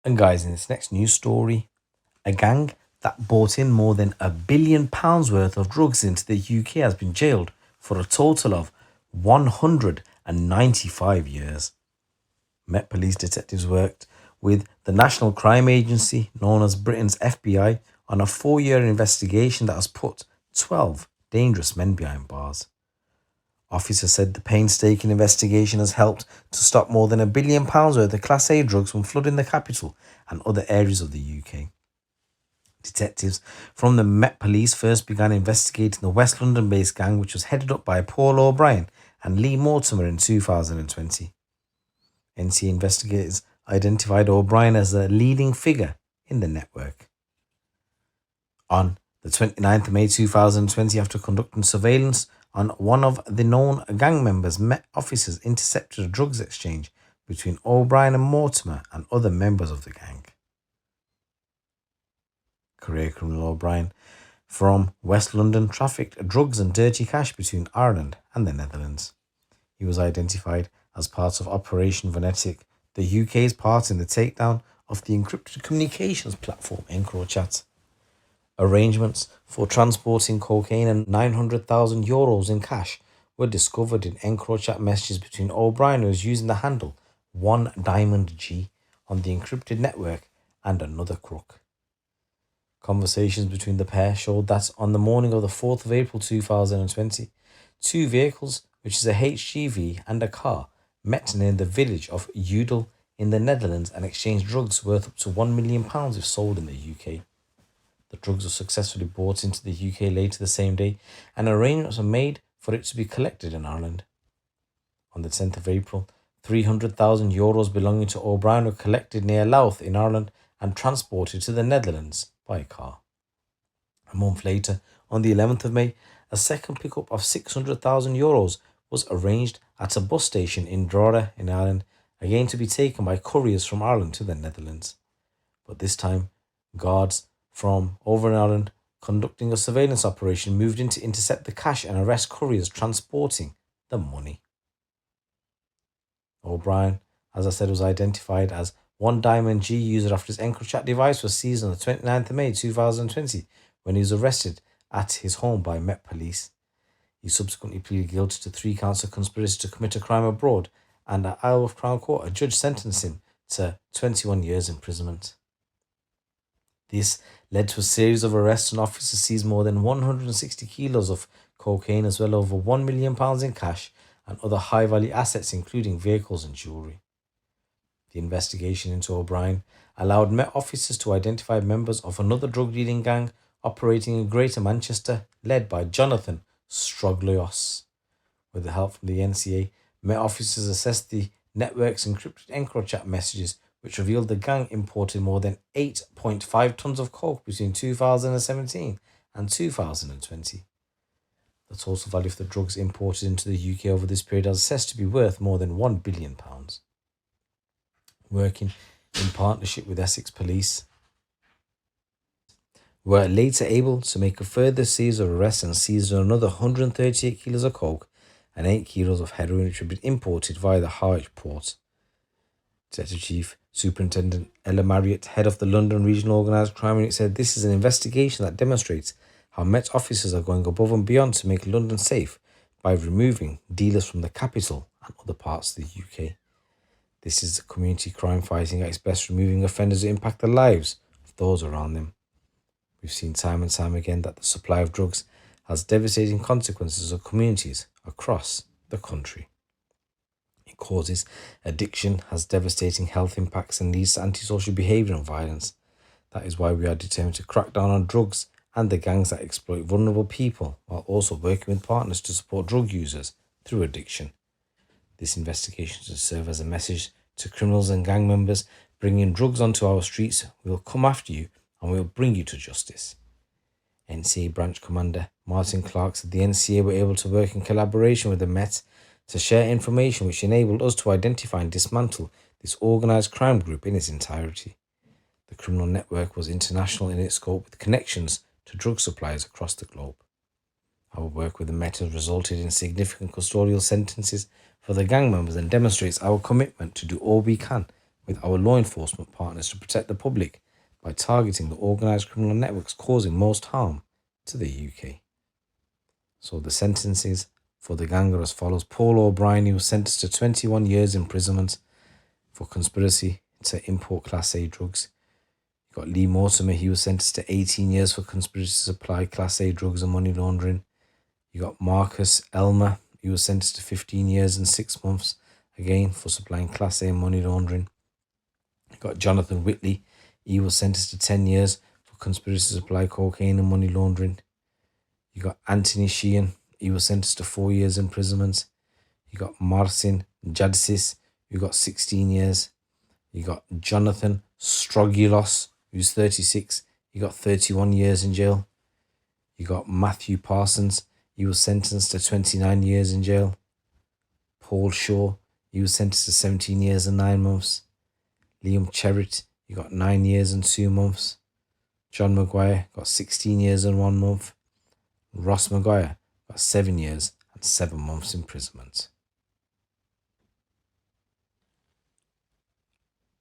And guys, in this next news story, a gang that bought in more than £1 billion worth of drugs into the UK has been jailed for a total of 195 years. Met Police detectives worked with the National Crime Agency, known as Britain's FBI, on a 4-year investigation that has put 12 dangerous men behind bars. Officers said the painstaking investigation has helped to stop more than £1 billion worth of Class A drugs from flooding the capital and other areas of the UK. Detectives from the Met Police first began investigating the West London-based gang, which was headed up by Paul O'Brien and Lee Mortimer in 2020. NCA investigators identified O'Brien as a leading figure in the network. On the 29th of May 2020, after conducting surveillance on one of the known gang members, Met officers intercepted a drugs exchange between O'Brien and Mortimer and other members of the gang. Career criminal O'Brien from West London trafficked drugs and dirty cash between Ireland and the Netherlands. He was identified as part of Operation Venetic, the UK's part in the takedown of the encrypted communications platform EncroChat. Arrangements for transporting cocaine and €900,000 in cash were discovered in EncroChat messages between O'Brien, who was using the handle 1Diamond on the encrypted network, and another crook. Conversations between the pair showed that on the morning of the 4th of April 2020, two vehicles, which is a HGV and a car, met near the village of Udel in the Netherlands and exchanged drugs worth up to £1 million if sold in the UK. The drugs were successfully brought into the UK later the same day, and arrangements were made for it to be collected in Ireland. On the 10th of April, €300,000 belonging to O'Brien were collected near Louth in Ireland and transported to the Netherlands by car. A month later, on the 11th of May, a second pickup of €600,000 was arranged at a bus station in Drogheda in Ireland, again to be taken by couriers from Ireland to the Netherlands. But this time, guards from over in Ireland conducting a surveillance operation moved in to intercept the cash and arrest couriers transporting the money. O'Brien, as I said, was identified as 1Diamond user after his EncroChat device was seized on the 29th of May 2020 when he was arrested at his home by Met Police. He subsequently pleaded guilty to 3 counts of conspiracy to commit a crime abroad, and at Isle of Crown Court, a judge sentenced him to 21 years imprisonment. This led to a series of arrests, and officers seized more than 160 kilos of cocaine, as well as over £1 million in cash and other high-value assets, including vehicles and jewellery. The investigation into O'Brien allowed Met officers to identify members of another drug-dealing gang operating in Greater Manchester, led by Jonathan Stroglios. With the help from the NCA, Met officers assessed the network's encrypted EncroChat messages, which revealed the gang imported more than 8.5 tons of coke between 2017 and 2020. The total value of the drugs imported into the UK over this period is assessed to be worth more than £1 billion. Working in partnership with Essex Police, were later able to make a further series of arrests and seized another 138 kilos of coke and 8 kilos of heroin, which had been imported via the Harwich port. Detective Chief Superintendent Ella Marriott, head of the London Regional Organised Crime Unit, said this is an investigation that demonstrates how Met officers are going above and beyond to make London safe by removing dealers from the capital and other parts of the UK. This is community crime fighting at its best, removing offenders who impact the lives of those around them. We've seen time and time again that the supply of drugs has devastating consequences on communities across the country. It causes addiction, has devastating health impacts, and leads to antisocial behaviour and violence. That is why we are determined to crack down on drugs and the gangs that exploit vulnerable people, while also working with partners to support drug users through addiction. This investigation should serve as a message to criminals and gang members bringing drugs onto our streets. We will come after you and we will bring you to justice. NCA Branch Commander Martin Clark said the NCA were able to work in collaboration with the Met to share information which enabled us to identify and dismantle this organised crime group in its entirety. The criminal network was international in its scope, with connections to drug suppliers across the globe. Our work with the Met has resulted in significant custodial sentences for the gang members and demonstrates our commitment to do all we can with our law enforcement partners to protect the public by targeting the organised criminal networks causing most harm to the UK. So the sentences for the gang are as follows. Paul O'Brien, he was sentenced to 21 years imprisonment for conspiracy to import Class A drugs. You got Lee Mortimer, he was sentenced to 18 years for conspiracy to supply Class A drugs and money laundering. You got Marcus Elmer, he was sentenced to 15 years and 6 months, again for supplying Class A money laundering. You got Jonathan Whitley, he was sentenced to 10 years for conspiracy to supply cocaine and money laundering. You got Anthony Sheehan, he was sentenced to 4 years imprisonment. You got Marcin Jadsis, who got 16 years. You got Jonathan Strogilos, who's 36, he got 31 years in jail. You got Matthew Parsons, he was sentenced to 29 years in jail. Paul Shaw, he was sentenced to 17 years and 9 months. Liam Cherritt, he got 9 years and 2 months. John Maguire got 16 years and 1 month. Ross Maguire got 7 years and 7 months imprisonment.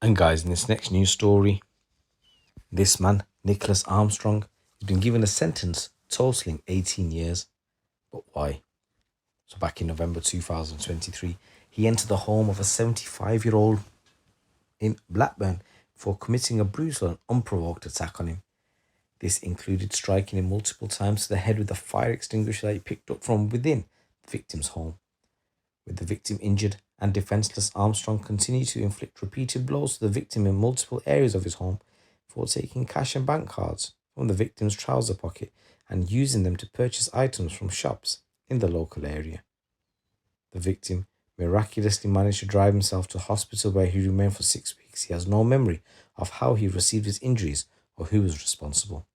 And guys, in this next news story, this man, Nicholas Armstrong, has been given a sentence totaling 18 years. But why? So back in November 2023, he entered the home of a 75-year-old in Blackburn for committing a brutal and unprovoked attack on him. This included striking him multiple times to the head with a fire extinguisher that he picked up from within the victim's home. With the victim injured and defenseless, Armstrong continued to inflict repeated blows to the victim in multiple areas of his home before taking cash and bank cards from the victim's trouser pocket and using them to purchase items from shops in the local area. The victim miraculously managed to drive himself to hospital where he remained for 6 weeks. He has no memory of how he received his injuries or who was responsible.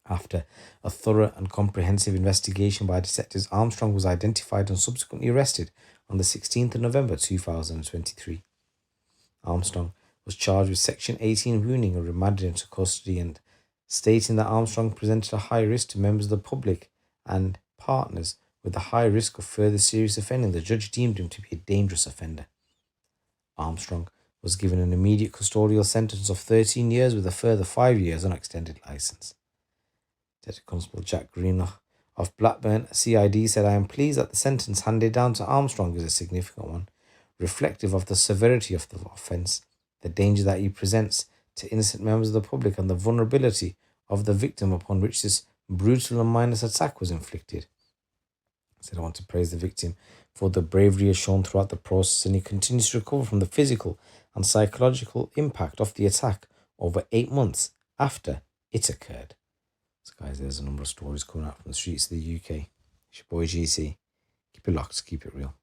After a thorough and comprehensive investigation by detectives, Armstrong was identified and subsequently arrested on the 16th of November 2023. Armstrong was charged with Section 18 wounding and remanded into custody, and stating that Armstrong presented a high risk to members of the public and partners with a high risk of further serious offending. The judge deemed him to be a dangerous offender. Armstrong was given an immediate custodial sentence of 13 years with a further 5 years on extended licence. Detective Constable Jack Greenlock of Blackburn CID said, "I am pleased that the sentence handed down to Armstrong is a significant one, reflective of the severity of the offence, the danger that he presents to innocent members of the public, and the vulnerability of the victim upon which this brutal and mindless attack was inflicted." He said, "I want to praise the victim for the bravery he has shown throughout the process, and he continues to recover from the physical and psychological impact of the attack over 8 months after it occurred." So guys, there's a number of stories coming out from the streets of the UK. It's your boy GC. Keep it locked, keep it real.